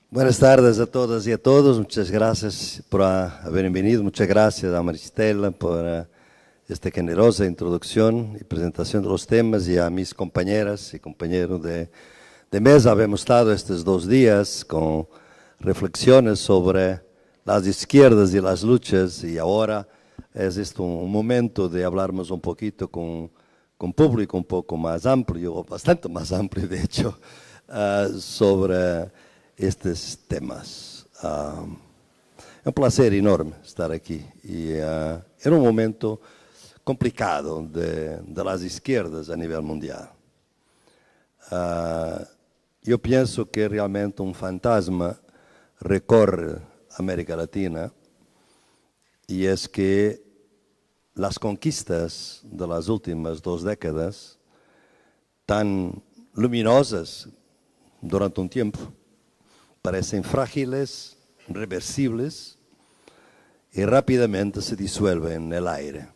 Buenas tardes a todas y a todos. Muchas gracias por haber venido. Muchas gracias a Maristela por esta generosa introducción y presentación de los temas, y a mis compañeras y compañeros de mesa. Hemos estado estos 2 días con reflexiones sobre las izquierdas y las luchas, y ahora es esto un momento de hablarnos un poquito con público un poco más amplio, o bastante más amplio de hecho, sobre estos temas. Es un placer enorme estar aquí, y en un momento complicado de las izquierdas a nivel mundial. Yo pienso que realmente un fantasma recorre América Latina, y es que las conquistas de las últimas 2 décadas, tan luminosas durante un tiempo, parecen frágiles, reversibles, y rápidamente se disuelven en el aire.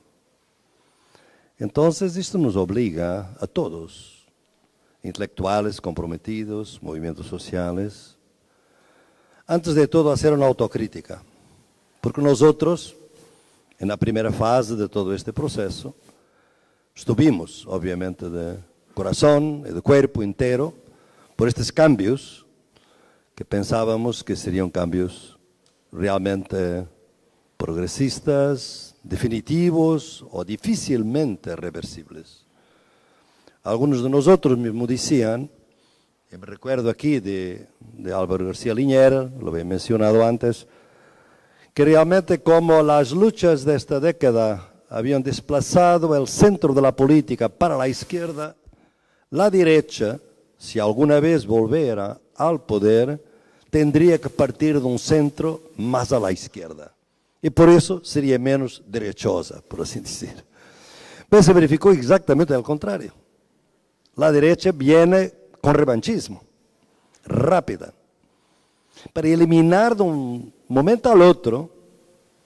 Entonces, esto nos obliga a todos, intelectuales comprometidos, movimientos sociales, antes de todo, a hacer una autocrítica, porque nosotros, en la primera fase de todo este proceso, estuvimos, obviamente, de corazón y de cuerpo entero, por estos cambios que pensábamos que serían cambios realmente progresistas, definitivos o difícilmente reversibles. Algunos de nosotros mismos decían, y me recuerdo aquí de Álvaro García Linera, lo había mencionado antes, que realmente como las luchas de esta década habían desplazado el centro de la política para la izquierda, la derecha, si alguna vez volviera al poder, tendría que partir de un centro más a la izquierda. Y por eso sería menos derechosa, por así decir. Pero se verificó exactamente al contrario. La derecha viene con revanchismo, rápida, para eliminar de un momento al otro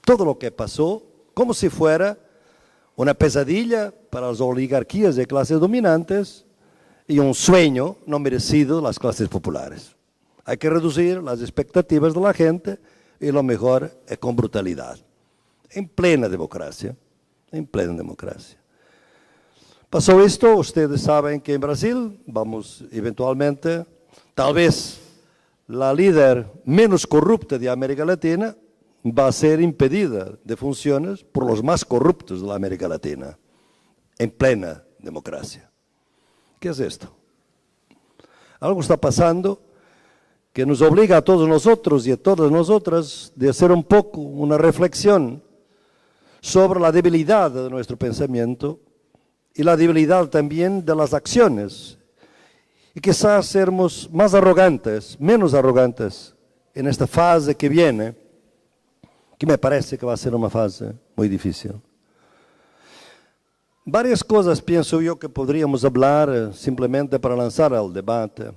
todo lo que pasó, como si fuera una pesadilla para las oligarquías de clases dominantes y un sueño no merecido de las clases populares. Hay que reducir las expectativas de la gente, y lo mejor es con brutalidad, en plena democracia, en plena democracia. Pasó esto, ustedes saben que en Brasil vamos eventualmente, tal vez la líder menos corrupta de América Latina va a ser impedida de funciones por los más corruptos de la América Latina, en plena democracia. ¿Qué es esto? Algo está pasando que nos obliga a todos nosotros y a todas nosotras de hacer un poco una reflexión sobre la debilidad de nuestro pensamiento y la debilidad también de las acciones, y quizás sermos más arrogantes, menos arrogantes en esta fase que viene, que me parece que va a ser una fase muy difícil. Varias cosas pienso yo que podríamos hablar simplemente para lanzar al debate.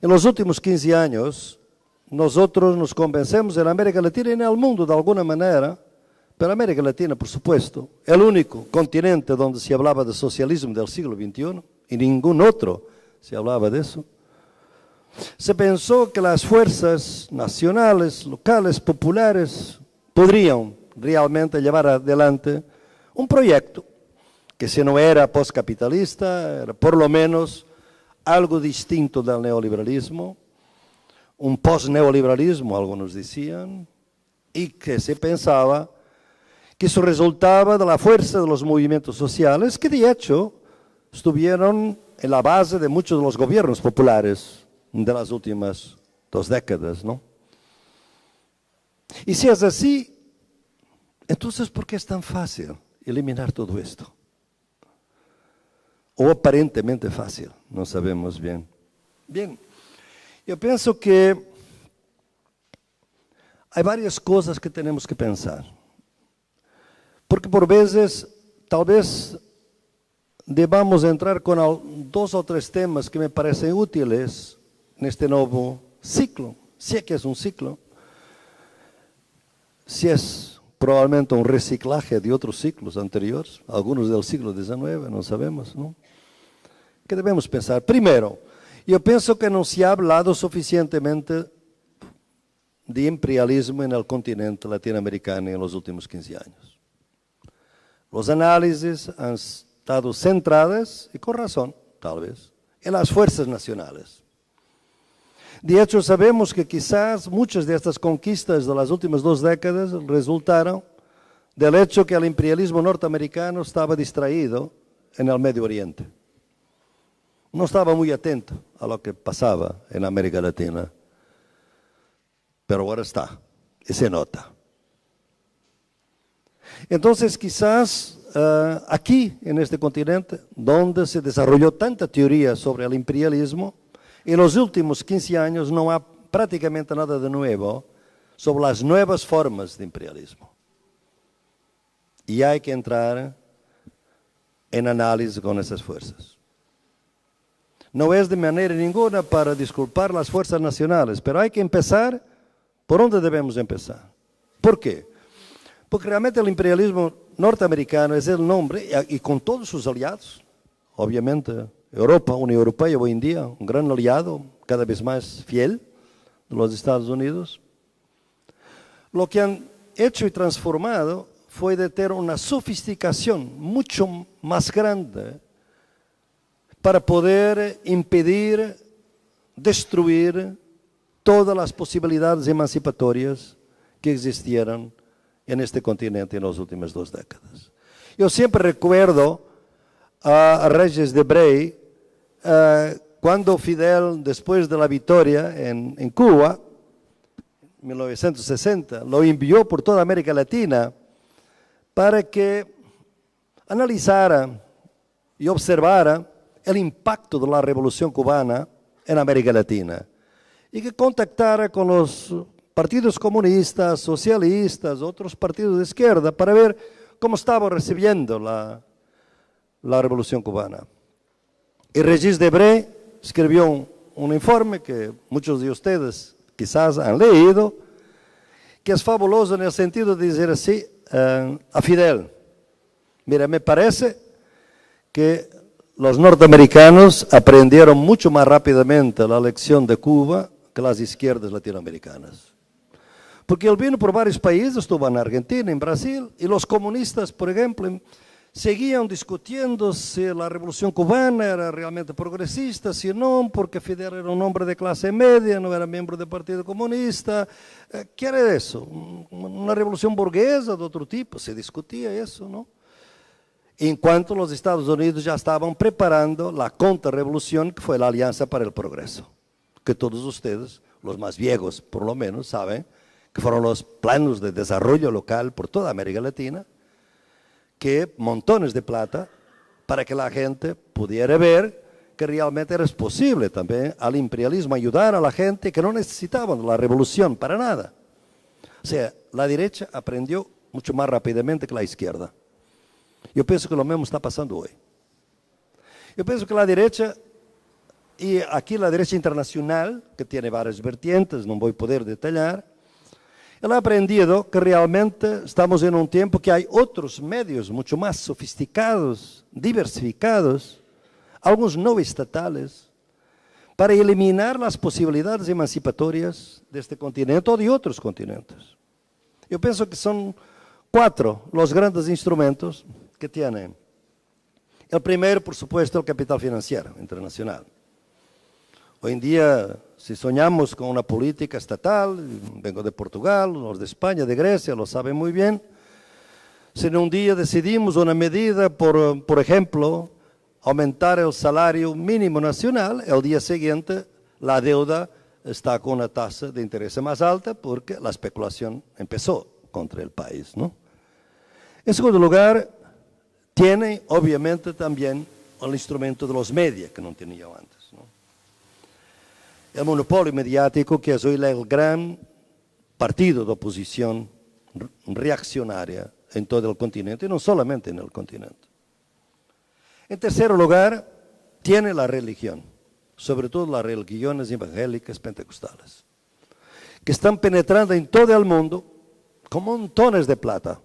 En los últimos 15 años, nosotros nos convencemos en América Latina y en el mundo de alguna manera, pero América Latina, por supuesto, el único continente donde se hablaba de socialismo del siglo XXI, y ningún otro se hablaba de eso. Se pensó que las fuerzas nacionales, locales, populares, podrían realmente llevar adelante un proyecto que, si no era postcapitalista, era por lo menos algo distinto del neoliberalismo, un post-neoliberalismo, algunos decían, y que se pensaba que eso resultaba de la fuerza de los movimientos sociales, que de hecho estuvieron en la base de muchos de los gobiernos populares de las últimas 2 décadas, ¿no? Y si es así, entonces ¿por qué es tan fácil eliminar todo esto? O aparentemente fácil, no sabemos bien. Bien, yo pienso que hay varias cosas que tenemos que pensar. Porque por veces, tal vez, debamos entrar con 2 o 3 temas que me parecen útiles en este nuevo ciclo, si es que es un ciclo. si es probablemente un reciclaje de otros ciclos anteriores, algunos del siglo XIX, no sabemos, ¿no? ¿Qué debemos pensar? Primero, yo pienso que no se ha hablado suficientemente de imperialismo en el continente latinoamericano en los últimos 15 años. Los análisis han estado centrados, y con razón, tal vez, en las fuerzas nacionales. De hecho, sabemos que quizás muchas de estas conquistas de las últimas 2 décadas resultaron del hecho que el imperialismo norteamericano estaba distraído en el Medio Oriente. No estaba muy atento a lo que pasaba en América Latina, pero ahora está, y se nota. Entonces, quizás aquí, en este continente, donde se desarrolló tanta teoría sobre el imperialismo, en los últimos 15 años no hay prácticamente nada de nuevo sobre las nuevas formas de imperialismo. Y hay que entrar en análisis con esas fuerzas. No es de manera ninguna para disculpar las fuerzas nacionales, pero hay que empezar por donde debemos empezar. ¿Por qué? Porque realmente el imperialismo norteamericano es el nombre, y con todos sus aliados, obviamente, Europa, Unión Europea hoy en día, un gran aliado, cada vez más fiel de los Estados Unidos. Lo que han hecho y transformado fue de tener una sofisticación mucho más grande para poder impedir, destruir todas las posibilidades emancipatorias que existieran en este continente en las últimas 2 décadas. Yo siempre recuerdo a Regis Debray, cuando Fidel, después de la victoria en Cuba, en 1960, lo envió por toda América Latina para que analizara y observara el impacto de la Revolución Cubana en América Latina y que contactara con los partidos comunistas, socialistas, otros partidos de izquierda para ver cómo estaba recibiendo la Revolución Cubana. Y Regis Debray escribió un informe que muchos de ustedes quizás han leído, que es fabuloso en el sentido de decir así a Fidel: mira, me parece que los norteamericanos aprendieron mucho más rápidamente la lección de Cuba que las izquierdas latinoamericanas. Porque él vino por varios países, estuvo en Argentina, en Brasil, y los comunistas, por ejemplo, seguían discutiendo si la Revolución Cubana era realmente progresista, si no, porque Fidel era un hombre de clase media, no era miembro del Partido Comunista. ¿Qué era eso? ¿Una revolución burguesa de otro tipo? Se discutía eso, ¿no? En cuanto los Estados Unidos ya estaban preparando la contrarrevolución, que fue la Alianza para el Progreso, que todos ustedes, los más viejos por lo menos, saben que fueron los planos de desarrollo local por toda América Latina, que montones de plata para que la gente pudiera ver que realmente era posible también al imperialismo ayudar a la gente que no necesitaban la revolución para nada. O sea, la derecha aprendió mucho más rápidamente que la izquierda. Yo pienso que lo mismo está pasando hoy. Yo pienso que la derecha, y aquí la derecha internacional, que tiene varias vertientes, no voy a poder detallar, él ha aprendido que realmente estamos en un tiempo que hay otros medios mucho más sofisticados, diversificados, algunos no estatales, para eliminar las posibilidades emancipatorias de este continente o de otros continentes. Yo pienso que son 4 los grandes instrumentos que tienen. El primero, por supuesto, el capital financiero internacional. Hoy en día, si soñamos con una política estatal, vengo de Portugal, los de España, de Grecia, lo saben muy bien, si en un día decidimos una medida, por ejemplo, aumentar el salario mínimo nacional, el día siguiente la deuda está con una tasa de interés más alta porque la especulación empezó contra el país, ¿no? En segundo lugar, tiene obviamente también el instrumento de los medios que no tenía antes, ¿no? El monopolio mediático, que es hoy el gran partido de oposición reaccionaria en todo el continente, y no solamente en el continente. En tercer lugar, tiene la religión, sobre todo las religiones evangélicas pentecostales, que están penetrando en todo el mundo con montones de plata,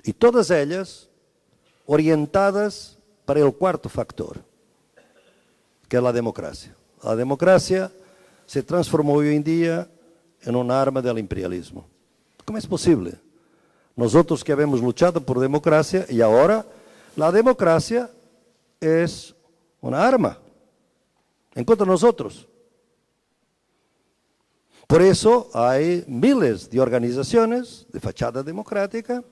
y todas ellas orientadas para el cuarto factor, que es la democracia. La democracia se transformó hoy en día en un arma del imperialismo. ¿Cómo es posible? Nosotros que habíamos luchado por democracia y ahora la democracia es una arma en contra de nosotros. Por eso hay miles de organizaciones de fachada democrática.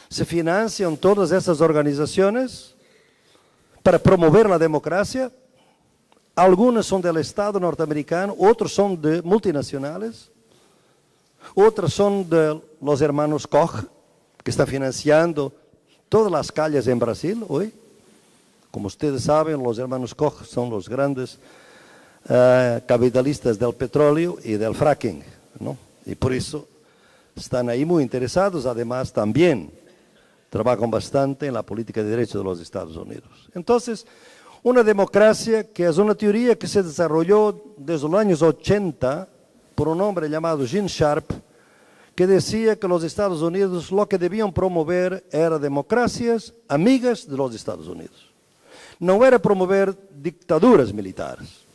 Se financian todas esas organizaciones para promover la democracia. Algunas son del Estado norteamericano, otras son de multinacionales, otras son de los hermanos Koch, que están financiando todas las calles en Brasil hoy. Como ustedes saben, los hermanos Koch son los grandes capitalistas del petróleo y del fracking, ¿no? Y por eso están ahí muy interesados. Además, también trabajan bastante en la política de derechos de los Estados Unidos. Entonces, una democracia que es una teoría que se desarrolló desde los años 80 por un hombre llamado Gene Sharp, que decía que los Estados Unidos lo que debían promover era democracias amigas de los Estados Unidos. No era promover dictaduras militares,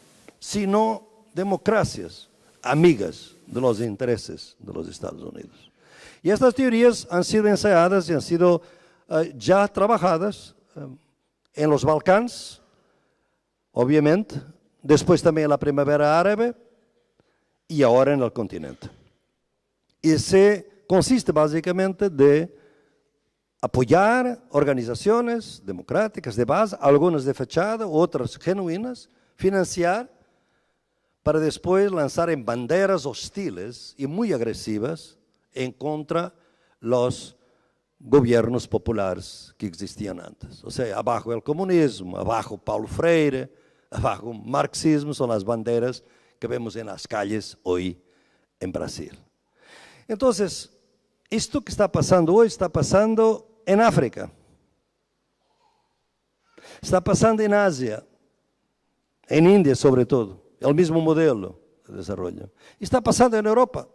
sino democracias amigas de los intereses de los Estados Unidos. Y estas teorías han sido ensayadas y han sido ya trabajadas en los Balcanes, obviamente, después también en la primavera árabe y ahora en el continente. Y consiste básicamente de apoyar organizaciones democráticas de base, algunas de fachada, otras genuinas, financiar, para después lanzar en banderas hostiles y muy agresivas en contra los gobiernos populares que existían antes. O sea, abajo el comunismo, abajo Paulo Freire, abajo marxismo, son las banderas que vemos en las calles hoy en Brasil. Entonces, esto que está pasando hoy está pasando en África, está pasando en Asia, en India sobre todo, el mismo modelo de desarrollo. Está pasando en Europa,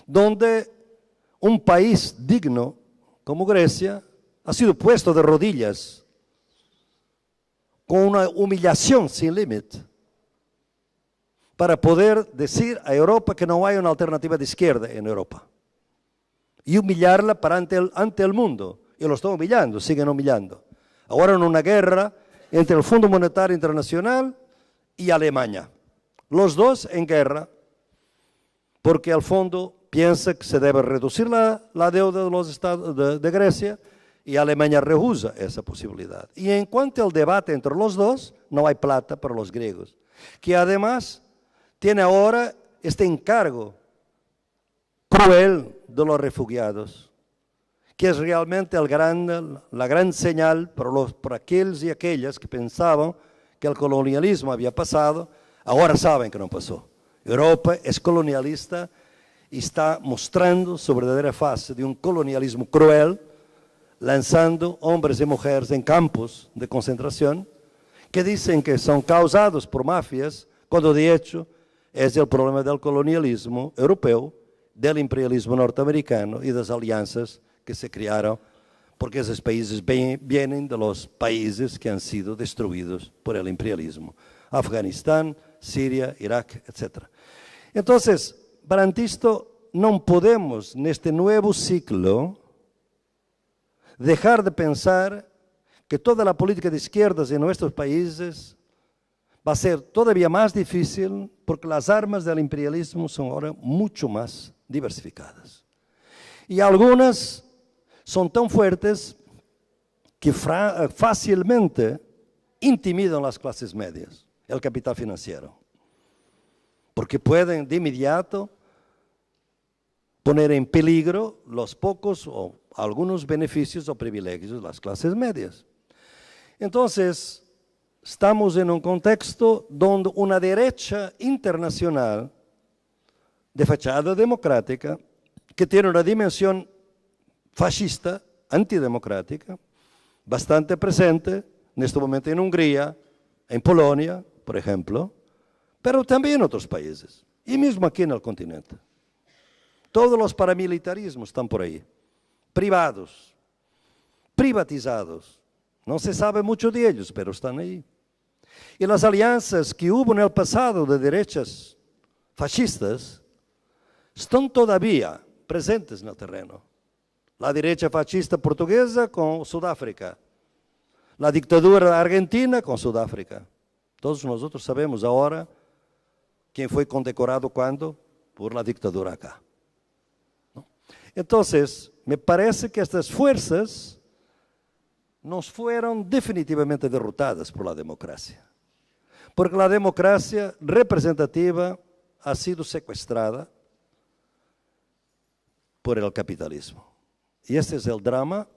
donde un país digno como Grecia ha sido puesto de rodillas con una humillación sin límite para poder decir a Europa que no hay una alternativa de izquierda en Europa y humillarla ante el mundo. Y lo están humillando, siguen humillando. Ahora en una guerra entre el Fondo Monetario Internacional y Alemania. Los dos en guerra porque el fondo piensa que se debe reducir la deuda de los estados de Grecia y Alemania rehúsa esa posibilidad. Y en cuanto al debate entre los dos, no hay plata para los griegos, que además tiene ahora este encargo cruel de los refugiados, que es realmente la gran señal para aquellos y aquellas que pensaban que el colonialismo había pasado, ahora saben que no pasó. Europa es colonialista y está mostrando su verdadera fase de un colonialismo cruel, lanzando hombres y mujeres en campos de concentración que dicen que son causados por mafias, cuando de hecho es el problema del colonialismo europeo, del imperialismo norteamericano y de las alianzas que se crearon, porque esos países vienen de los países que han sido destruidos por el imperialismo. Afganistán, Siria, Irak, etc. Entonces, perante isto, não podemos, neste novo ciclo, dejar de pensar que toda a política de izquierdas em nossos países vai ser todavía mais difícil porque as armas do imperialismo são agora muito mais diversificadas. E algumas são tão fuertes que facilmente intimidam as classes médias, o capital financeiro, porque podem de imediato poner en peligro los pocos o algunos beneficios o privilegios de las clases medias. Entonces, estamos en un contexto donde una derecha internacional de fachada democrática, que tiene una dimensión fascista, antidemocrática, bastante presente en este momento en Hungría, en Polonia, por ejemplo, pero también en otros países, y mismo aquí en el continente. Todos los paramilitarismos están por ahí, privados, privatizados. No se sabe mucho de ellos, pero están ahí. Y las alianzas que hubo en el pasado de derechas fascistas están todavía presentes en el terreno. La derecha fascista portuguesa con Sudáfrica, la dictadura argentina con Sudáfrica. Todos nosotros sabemos ahora quién fue condecorado cuándo por la dictadura acá. ¿No? Entonces, me parece que estas fuerzas nos fueron definitivamente derrotadas por la democracia. Porque la democracia representativa ha sido secuestrada por el capitalismo. Y este es el drama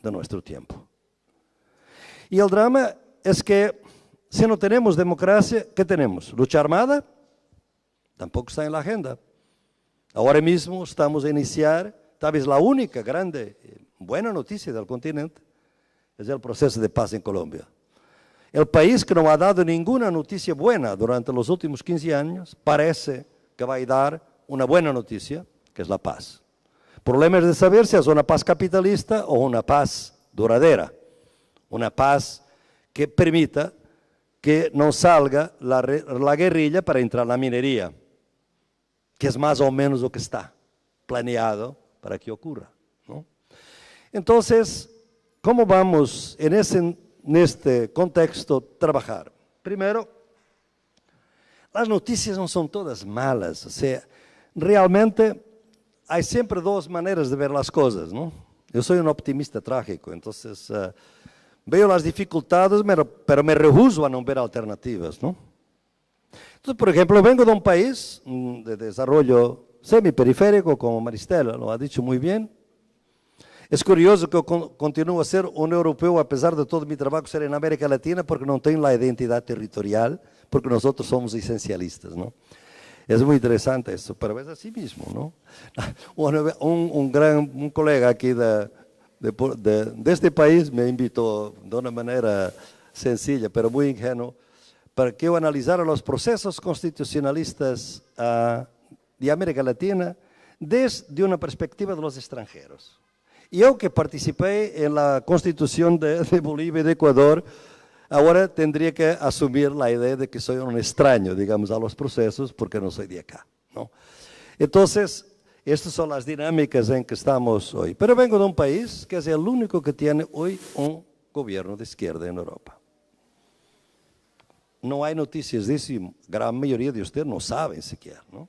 de nuestro tiempo. Y el drama es que si no tenemos democracia, ¿qué tenemos? ¿Lucha armada? Tampoco está en la agenda. Ahora mismo estamos a iniciar, tal vez la única grande, buena noticia del continente, es el proceso de paz en Colombia. El país que no ha dado ninguna noticia buena durante los últimos 15 años, parece que va a dar una buena noticia, que es la paz. El problema es de saber si es una paz capitalista o una paz duradera. Una paz que permita que no salga la guerrilla para entrar en la minería, que es más o menos lo que está planeado para que ocurra, ¿no? Entonces, ¿cómo vamos en este contexto trabajar? Primero, las noticias no son todas malas, o sea, realmente hay siempre dos maneras de ver las cosas, ¿no? Yo soy un optimista trágico, entonces veo las dificultades, pero me rehúso a no ver alternativas, ¿no? Entonces, por ejemplo, vengo de un país de desarrollo semiperiférico, como Maristela lo ha dicho muy bien. Es curioso que continúo a ser un europeo a pesar de todo mi trabajo ser en América Latina, porque no tengo la identidad territorial, porque nosotros somos esencialistas, ¿no? Es muy interesante eso, pero es así mismo, ¿no? Un colega aquí de este país me invitó de una manera sencilla, pero muy ingenuo, para que yo analizara los procesos constitucionalistas de América Latina desde una perspectiva de los extranjeros. Yo que participé en la constitución de Bolivia y de Ecuador, ahora tendría que asumir la idea de que soy un extraño, digamos, a los procesos, porque no soy de acá, ¿no? Entonces, estas son las dinámicas en que estamos hoy. Pero vengo de un país que es el único que tiene hoy un gobierno de izquierda en Europa. No hay noticias de eso y gran mayoría de ustedes no saben siquiera, ¿no?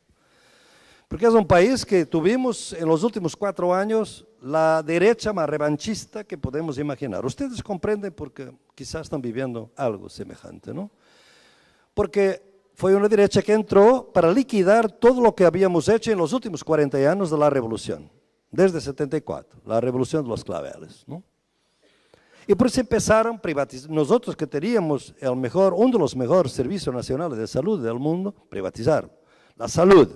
Porque es un país que tuvimos en los últimos 4 años la derecha más revanchista que podemos imaginar. Ustedes comprenden porque quizás están viviendo algo semejante, ¿no? Porque fue una derecha que entró para liquidar todo lo que habíamos hecho en los últimos 40 años de la revolución, desde 74, la revolución de los claveles, ¿no? Y por eso empezaron a privatizar. Nosotros que teníamos uno de los mejores servicios nacionales de salud del mundo, privatizaron. La salud,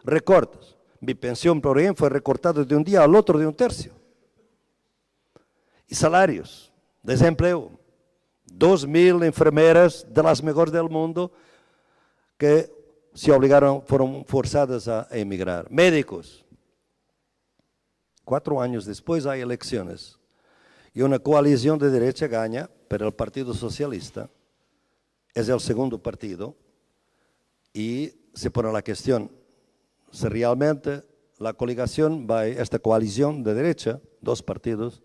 recortes. Mi pensión, por ejemplo, fue recortada de un día al otro de 1/3. Y salarios, desempleo. 2.000 enfermeras de las mejores del mundo que se obligaron, fueron forzadas a emigrar. Médicos. 4 años después hay elecciones. Y una coalición de derecha gana, pero el Partido Socialista es el segundo partido y se pone la cuestión, si realmente la coligación, esta coalición de derecha, 2 partidos,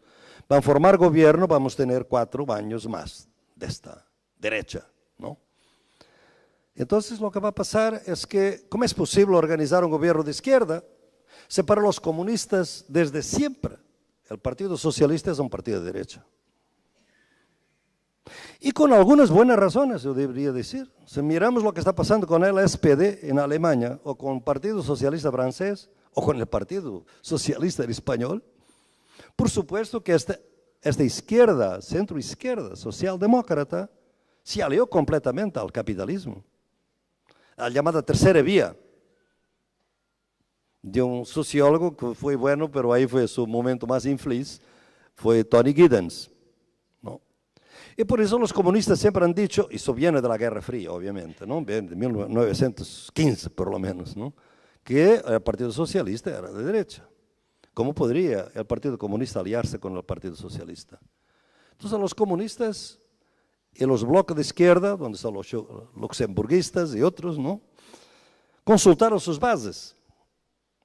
van a formar gobierno, vamos a tener 4 años más de esta derecha, ¿no? Entonces lo que va a pasar es que, ¿cómo es posible organizar un gobierno de izquierda? Si para los comunistas desde siempre el Partido Socialista es un partido de derecha. Y con algunas buenas razones, yo debería decir. Si miramos lo que está pasando con el SPD en Alemania, o con el Partido Socialista francés, o con el Partido Socialista español, por supuesto que esta izquierda, centro-izquierda, socialdemócrata, se alió completamente al capitalismo. La llamada tercera vía, de un sociólogo que fue bueno, pero ahí fue su momento más infeliz, fue Tony Giddens, ¿no? Y por eso los comunistas siempre han dicho, y eso viene de la Guerra Fría, obviamente, ¿no? Viene de 1915 por lo menos, ¿no? que el Partido Socialista era de derecha. ¿Cómo podría el Partido Comunista aliarse con el Partido Socialista? Entonces los comunistas y los bloques de izquierda, donde están los luxemburguistas y otros, ¿no?, consultaron sus bases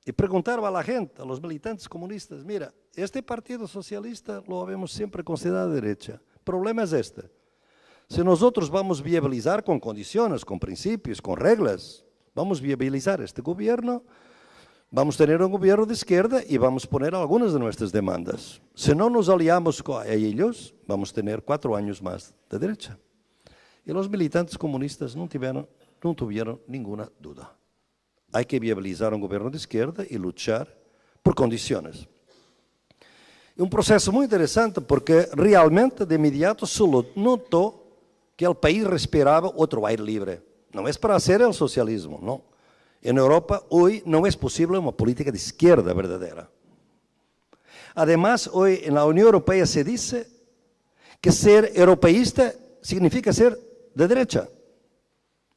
y preguntaron a la gente, a los militantes comunistas: mira, este Partido Socialista lo habíamos siempre considerado de derecha. El problema es este: si nosotros vamos a viabilizar con condiciones, con principios, con reglas, vamos a viabilizar este gobierno, vamos a tener un gobierno de izquierda y vamos a poner algunas de nuestras demandas. Si no nos aliamos con ellos, vamos a tener 4 años más de derecha. Y los militantes comunistas no tuvieron ninguna duda. Hay que viabilizar un gobierno de izquierda y luchar por condiciones. Un proceso muy interesante porque realmente de inmediato se notó que el país respiraba otro aire libre. No es para hacer el socialismo, no. En Europa hoy no es posible una política de izquierda verdadera. Además, hoy en la Unión Europea se dice que ser europeísta significa ser de derecha,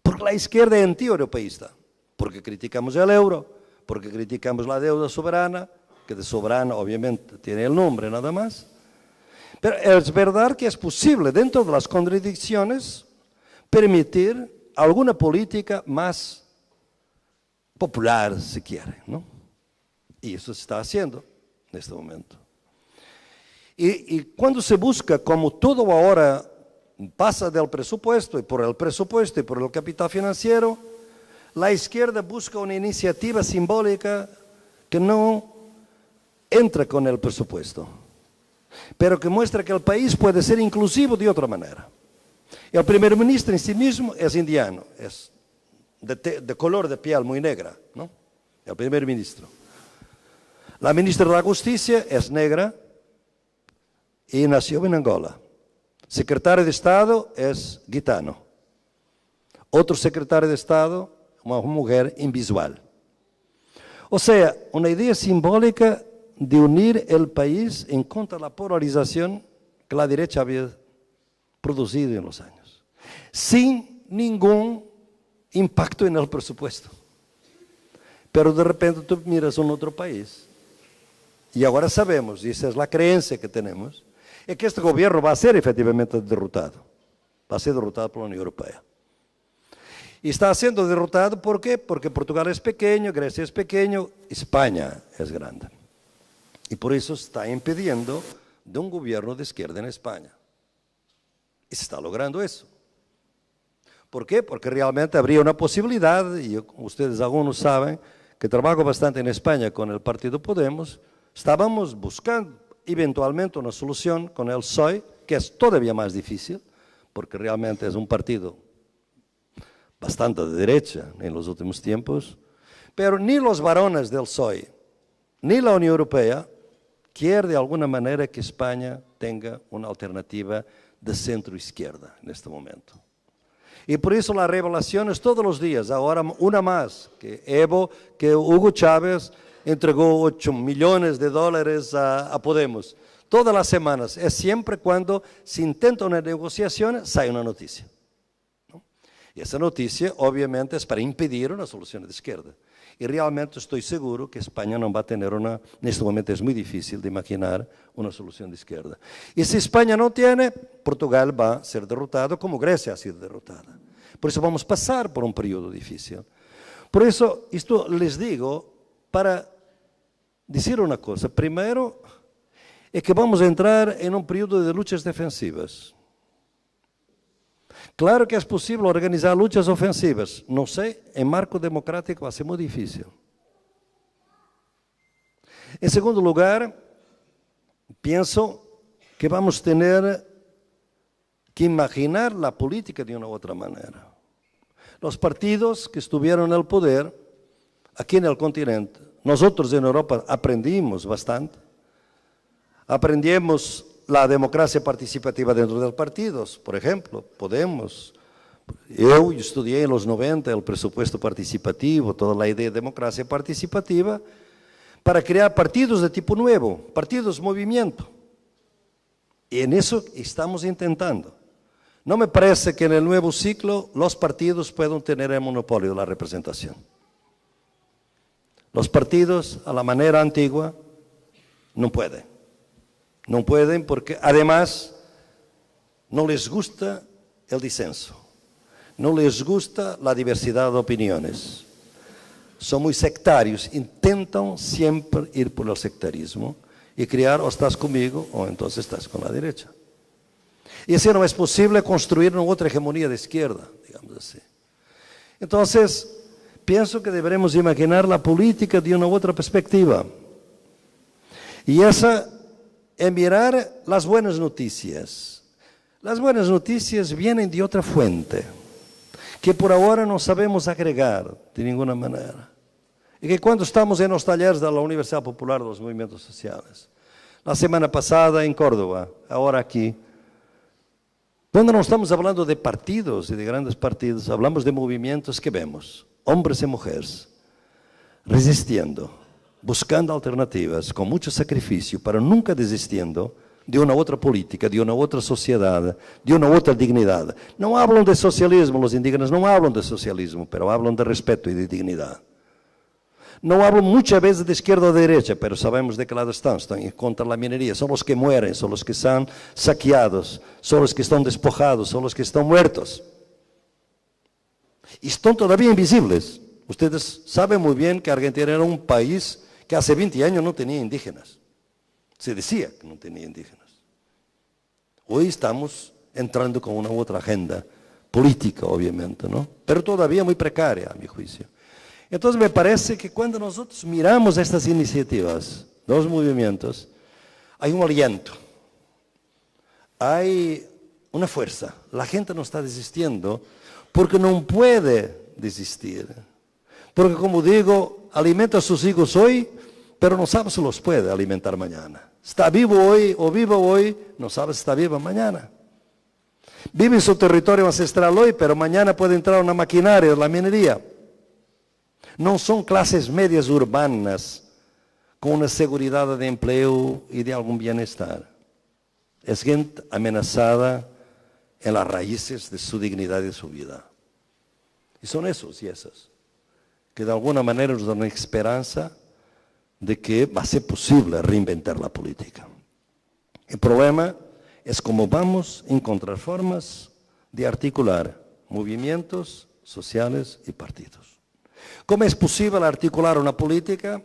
porque la izquierda es anti-europeísta, porque criticamos el euro, porque criticamos la deuda soberana, que de soberana obviamente tiene el nombre nada más. Pero es verdad que es posible, dentro de las contradicciones, permitir alguna política más popular, si quiere, ¿no? Y eso se está haciendo en este momento. Y cuando se busca, como todo ahora pasa del presupuesto, y por el presupuesto y por el capital financiero, la izquierda busca una iniciativa simbólica que no entra con el presupuesto, pero que muestra que el país puede ser inclusivo de otra manera. El primer ministro en sí mismo es indiano, es de color de piel muy negra, ¿no? El primer ministro. La ministra de la Justicia es negra y nació en Angola. Secretario de Estado es gitano. Otro secretario de Estado, una mujer invisual. O sea, una idea simbólica de unir el país en contra de la polarización que la derecha había producido en los años, sin ningún impacto en el presupuesto. Pero de repente tú miras un otro país, y ahora sabemos, y esa es la creencia que tenemos, es que este gobierno va a ser efectivamente derrotado. Va a ser derrotado por la Unión Europea. Y está siendo derrotado, ¿por qué? Porque Portugal es pequeño, Grecia es pequeño, España es grande. Y por eso está impidiendo de un gobierno de izquierda en España. Y se está logrando eso. ¿Por qué? Porque realmente habría una posibilidad, y ustedes algunos saben que trabajo bastante en España con el partido Podemos, estábamos buscando eventualmente una solución con el PSOE, que es todavía más difícil, porque realmente es un partido bastante de derecha en los últimos tiempos, pero ni los varones del PSOE, ni la Unión Europea quiere de alguna manera que España tenga una alternativa de centro-izquierda en este momento. Y por eso las revelaciones todos los días, ahora una más, que Hugo Chávez entregó 8 millones de dólares a Podemos. Todas las semanas, es siempre cuando se intenta una negociación, sale una noticia. Y esa noticia obviamente es para impedir una solución de izquierda. Y realmente estoy seguro que España no va a tener en este momento es muy difícil de imaginar una solución de izquierda. Y si España no tiene, Portugal va a ser derrotado como Grecia ha sido derrotada. Por eso vamos a pasar por un periodo difícil. Por eso esto les digo para decir una cosa. Primero, es que vamos a entrar en un periodo de luchas defensivas. Claro que es posible organizar luchas ofensivas. No sé, en marco democrático va a ser muy difícil. En segundo lugar, pienso que vamos a tener que imaginar la política de una u otra manera. Los partidos que estuvieron en el poder aquí en el continente, nosotros en Europa aprendimos bastante. Aprendimos la democracia participativa dentro de los partidos, por ejemplo, Podemos. Yo estudié en los 90 el presupuesto participativo, toda la idea de democracia participativa, para crear partidos de tipo nuevo, partidos movimiento. Y en eso estamos intentando. No me parece que en el nuevo ciclo los partidos puedan tener el monopolio de la representación. Los partidos, a la manera antigua, no pueden. No pueden porque, además, no les gusta el disenso. No les gusta la diversidad de opiniones. Son muy sectarios, intentan siempre ir por el sectarismo y crear o estás conmigo o entonces estás con la derecha. Y así no es posible construir una otra hegemonía de izquierda, digamos así. Entonces, pienso que deberemos imaginar la política de una otra perspectiva. Y esa es mirar las buenas noticias. Las buenas noticias vienen de otra fuente, que por ahora no sabemos agregar de ninguna manera. Y que cuando estamos en los talleres de la Universidad Popular de los Movimientos Sociales, la semana pasada en Córdoba, ahora aquí, donde no estamos hablando de partidos y de grandes partidos, hablamos de movimientos que vemos, hombres y mujeres, resistiendo, buscando alternativas, con mucho sacrificio, pero nunca desistiendo de una otra política, de una otra sociedad, de una otra dignidad. No hablan de socialismo, los indígenas no hablan de socialismo, pero hablan de respeto y de dignidad. No hablan muchas veces de izquierda o de derecha, pero sabemos de qué lado están contra la minería. Son los que mueren, son los que están saqueados, son los que están despojados, son los que están muertos. Y están todavía invisibles. Ustedes saben muy bien que Argentina era un país que hace 20 años no tenía indígenas. Se decía que no tenía indígenas. Hoy estamos entrando con una otra agenda política, obviamente, ¿no? Pero todavía muy precaria, a mi juicio. Entonces me parece que cuando nosotros miramos estas iniciativas, los movimientos, hay un aliento, hay una fuerza. La gente no está desistiendo porque no puede desistir. Porque, como digo, alimenta a sus hijos hoy, pero no sabe si los puede alimentar mañana. Está vivo hoy o vivo hoy, no sabe si está vivo mañana. Vive en su territorio ancestral hoy, pero mañana puede entrar una maquinaria de la minería. No son clases medias urbanas con una seguridad de empleo y de algún bienestar. Es gente amenazada en las raíces de su dignidad y de su vida. Y son esos y esas que de alguna manera nos dan esperanza de que va a ser posible reinventar la política. El problema es cómo vamos a encontrar formas de articular movimientos sociales y partidos. ¿Cómo es posible articular una política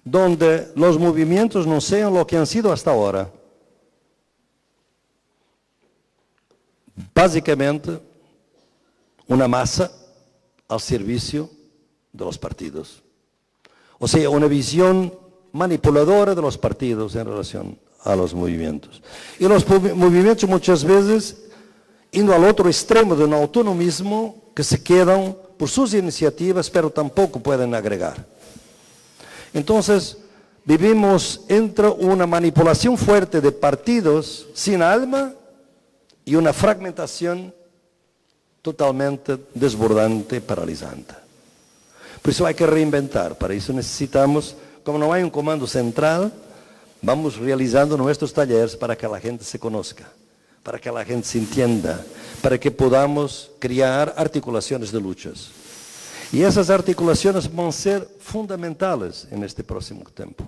donde los movimientos no sean lo que han sido hasta ahora? Básicamente, una masa al servicio de los partidos. O sea, una visión manipuladora de los partidos en relación a los movimientos. Y los movimientos muchas veces indo al otro extremo de un autonomismo que se quedan por sus iniciativas, pero tampoco pueden agregar. Entonces, vivimos entre una manipulación fuerte de partidos sin alma y una fragmentación totalmente desbordante, paralizante. Por eso hay que reinventar, para eso necesitamos, como no hay un comando central, vamos realizando nuestros talleres para que la gente se conozca, para que la gente se entienda, para que podamos crear articulaciones de luchas. Y esas articulaciones van a ser fundamentales en este próximo tiempo.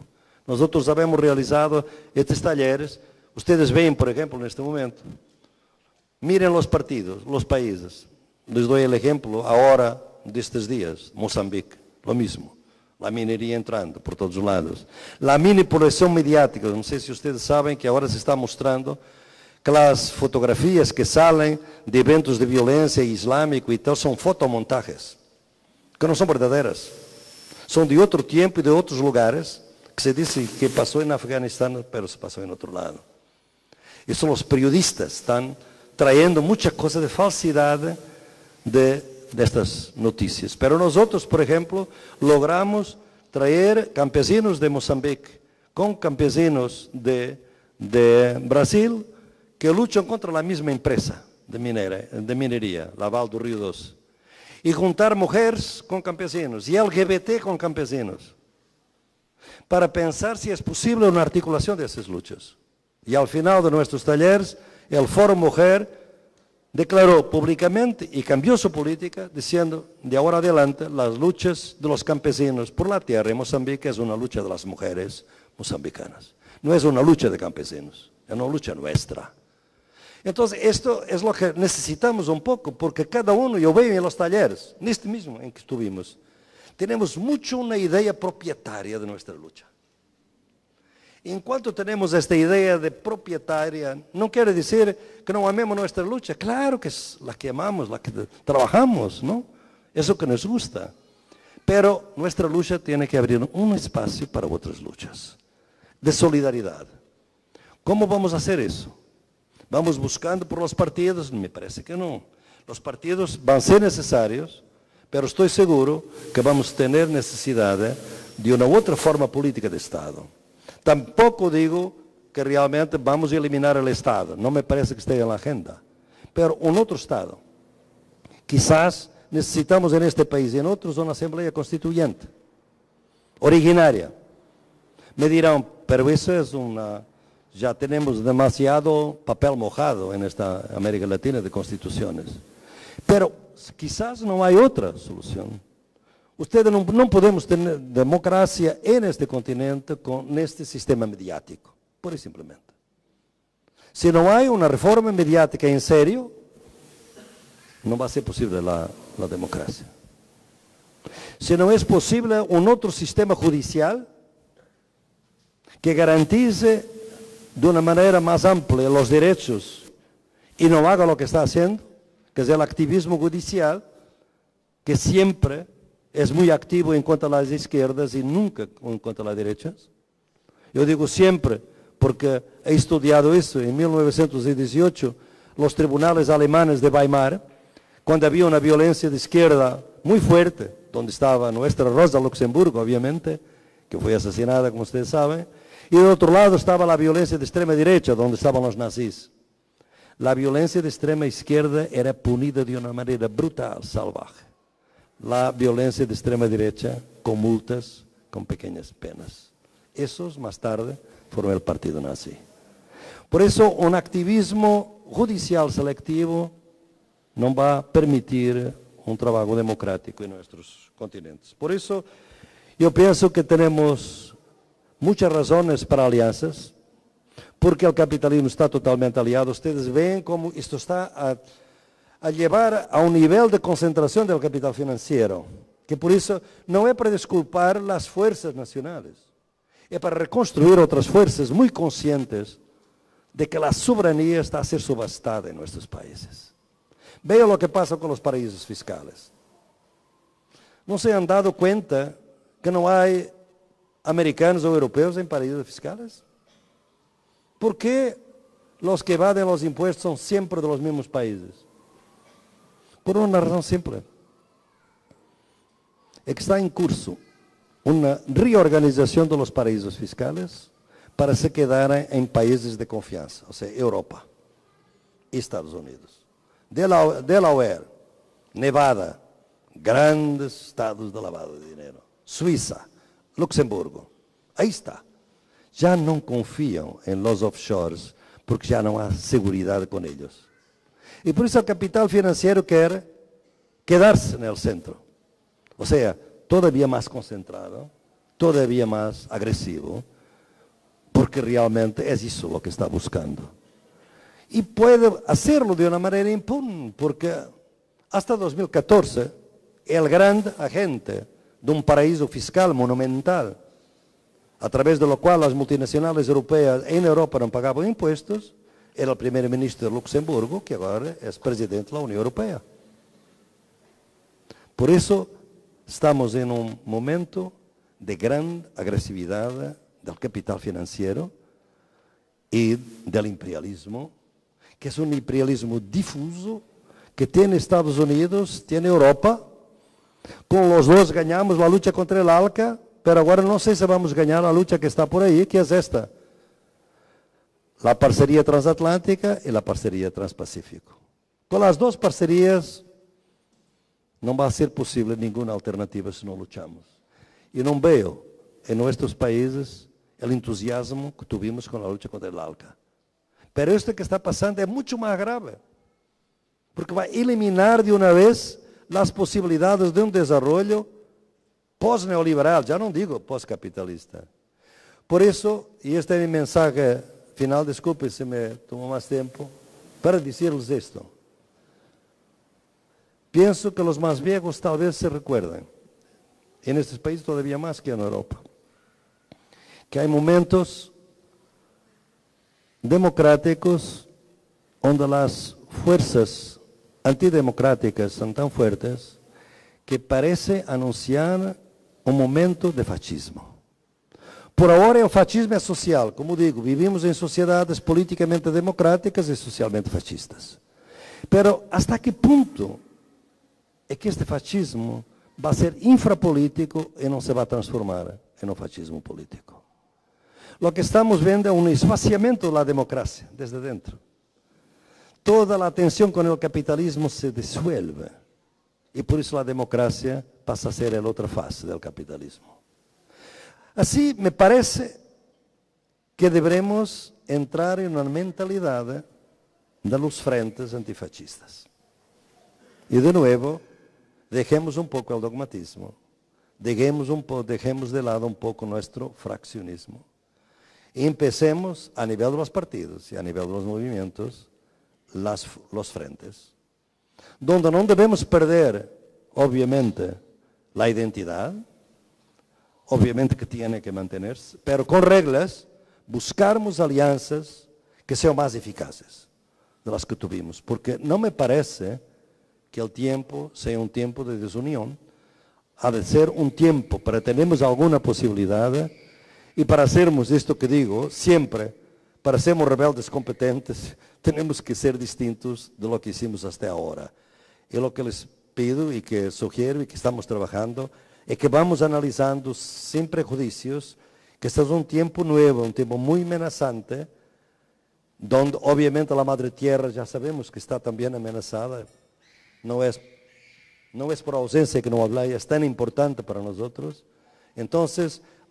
Nosotros habemos realizado estos talleres, ustedes ven, por ejemplo, en este momento, miren los partidos, los países. Les doy el ejemplo ahora de estos días, Mozambique, lo mismo. La minería entrando por todos lados. La manipulación mediática, no sé si ustedes saben que ahora se está mostrando que las fotografías que salen de eventos de violencia islámico y tal son fotomontajes, que no son verdaderas. Son de otro tiempo y de otros lugares, que se dice que pasó en Afganistán, pero se pasó en otro lado. Y son los periodistas, están trayendo mucha cosa de falsidad de estas noticias. Pero nosotros, por ejemplo, logramos traer campesinos de Mozambique con campesinos de Brasil que luchan contra la misma empresa de minería, la Vale do Rio Doce. Y juntar mujeres con campesinos y LGBT con campesinos para pensar si es posible una articulación de esas luchas. Y al final de nuestros talleres, el Foro Mujer declaró públicamente y cambió su política diciendo, de ahora adelante, las luchas de los campesinos por la tierra en Mozambique es una lucha de las mujeres mozambicanas. No es una lucha de campesinos, es una lucha nuestra. Entonces, esto es lo que necesitamos un poco, porque cada uno, yo veo en los talleres, en este mismo en que estuvimos, tenemos mucho una idea propietaria de nuestra lucha. En cuanto tenemos esta idea de propietaria, no quiere decir que no amemos nuestra lucha. Claro que es la que amamos, la que trabajamos, ¿no? Eso que nos gusta. Pero nuestra lucha tiene que abrir un espacio para otras luchas de solidaridad. ¿Cómo vamos a hacer eso? ¿Vamos buscando por los partidos? Me parece que no. Los partidos van a ser necesarios, pero estoy seguro que vamos a tener necesidad de una otra forma política de Estado. Tampoco digo que realmente vamos a eliminar el Estado, no me parece que esté en la agenda, pero un otro Estado. Quizás necesitamos en este país y en otros una asamblea constituyente, originaria. Me dirán, pero eso es ya tenemos demasiado papel mojado en esta América Latina de constituciones. Pero quizás no hay otra solución. Ustedes no podemos tener democracia en este continente con este sistema mediático, pura y simplemente. Si no hay una reforma mediática en serio, no va a ser posible la democracia. Si no es posible un otro sistema judicial que garantice de una manera más amplia los derechos y no haga lo que está haciendo, que es el activismo judicial, que siempre es muy activo en cuanto a las izquierdas y nunca en cuanto a las derechas. Yo digo siempre, porque he estudiado eso en 1918, los tribunales alemanes de Weimar, cuando había una violencia de izquierda muy fuerte, donde estaba nuestra Rosa Luxemburgo, obviamente, que fue asesinada, como ustedes saben, y del otro lado estaba la violencia de extrema derecha, donde estaban los nazis. La violencia de extrema izquierda era punida de una manera brutal, salvaje. La violencia de extrema derecha con multas, con pequeñas penas. Esos más tarde fueron el partido nazi. Por eso un activismo judicial selectivo no va a permitir un trabajo democrático en nuestros continentes. Por eso yo pienso que tenemos muchas razones para alianzas, porque el capitalismo está totalmente aliado. Ustedes ven cómo esto está a llevar a un nivel de concentración del capital financiero, que por eso no es para disculpar las fuerzas nacionales, es para reconstruir otras fuerzas muy conscientes de que la soberanía está a ser subastada en nuestros países. Vean lo que pasa con los paraísos fiscales. ¿No se han dado cuenta que no hay americanos o europeos en paraísos fiscales? ¿Por qué los que evaden los impuestos son siempre de los mismos países? Por una razón simple. Es que está en curso una reorganización de los paraísos fiscales para se quedar en países de confianza, o sea, Europa y Estados Unidos. Delaware, Nevada, grandes estados de lavado de dinero. Suiza, Luxemburgo, ahí está. Ya no confían en los offshores porque ya no hay seguridad con ellos. Y por eso el capital financiero quiere quedarse en el centro. O sea, todavía más concentrado, todavía más agresivo, porque realmente es eso lo que está buscando. Y puede hacerlo de una manera impune, porque hasta 2014, el gran agente de un paraíso fiscal monumental, a través de lo cual las multinacionales europeas en Europa no pagaban impuestos, era el primer ministro de Luxemburgo, que ahora es presidente de la Unión Europea. Por eso estamos en un momento de gran agresividad del capital financiero y del imperialismo, que es un imperialismo difuso que tiene Estados Unidos, tiene Europa. Con los dos ganhamos la lucha contra el ALCA, pero agora não sei se vamos ganhar a luta que está por aí, que é esta. A parceria transatlântica e a parceria transpacífico. Com as duas parcerias, não vai ser possível nenhuma alternativa se não luchamos. E não vejo em nossos países o entusiasmo que tuvimos com a luta contra o ALCA. Pero isto que está passando é muito mais grave. porque vai eliminar de uma vez as possibilidades de um desenvolvimento pós-neoliberal, já não digo pós-capitalista. Por isso, e esta é a minha mensagem final, desculpe se me tomou mais tempo, para dizer-lhes isto. Penso que os mais viejos talvez se recuerden, e nestes países todavía mais que na Europa, que há momentos democráticos onde as forças antidemocráticas são tão fortes que parece anunciar um momento de fascismo. Por agora, o fascismo é social. Como digo, vivimos em sociedades politicamente democráticas e socialmente fascistas. Pero, ¿hasta que ponto é que este fascismo vai ser infrapolítico e não se vai transformar em um fascismo político? Lo que estamos vendo é um esvaziamento da democracia desde dentro. Toda a tensão com o capitalismo se disuelve. E por isso a democracia passa a ser a outra face do capitalismo. Assim, me parece que devemos entrar em uma mentalidade dos frentes antifascistas. E, de novo, deixemos um pouco o dogmatismo, deixemos de lado um pouco nosso fraccionismo e empecemos, a nível dos partidos e a nível dos movimentos, os frentes, donde não devemos perder, obviamente, a identidade, obviamente que tiene que mantenerse, pero con reglas, buscarmos alianzas que sean más eficaces de las que tuvimos, porque no me parece que el tiempo sea un tiempo de desunión, ha de ser un tiempo para tenermos alguna posibilidad y para hacermos esto que digo, siempre, para sermos rebeldes competentes, tenemos que ser distintos de lo que hicimos hasta ahora. Y lo que les pido y que sugiero y que estamos trabajando é que vamos analisando sem prejuízos, que este é um tempo novo, um tempo muito amenazante, onde obviamente a Madre Tierra já sabemos que está também amenazada, não é por ausência que não hablei, é tão importante para nós. Então,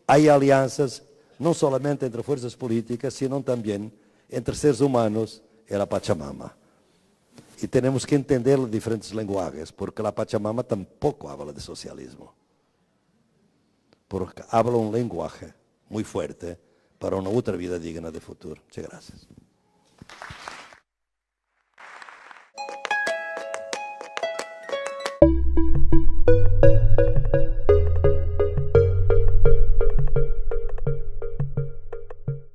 há alianças, não somente entre forças políticas, sino também entre seres humanos e a Pachamama. E temos que entender diferentes linguagens, porque a Pachamama tampouco habla de socialismo. Porque habla um linguagem muito forte para uma outra vida digna de futuro. Muchas gracias.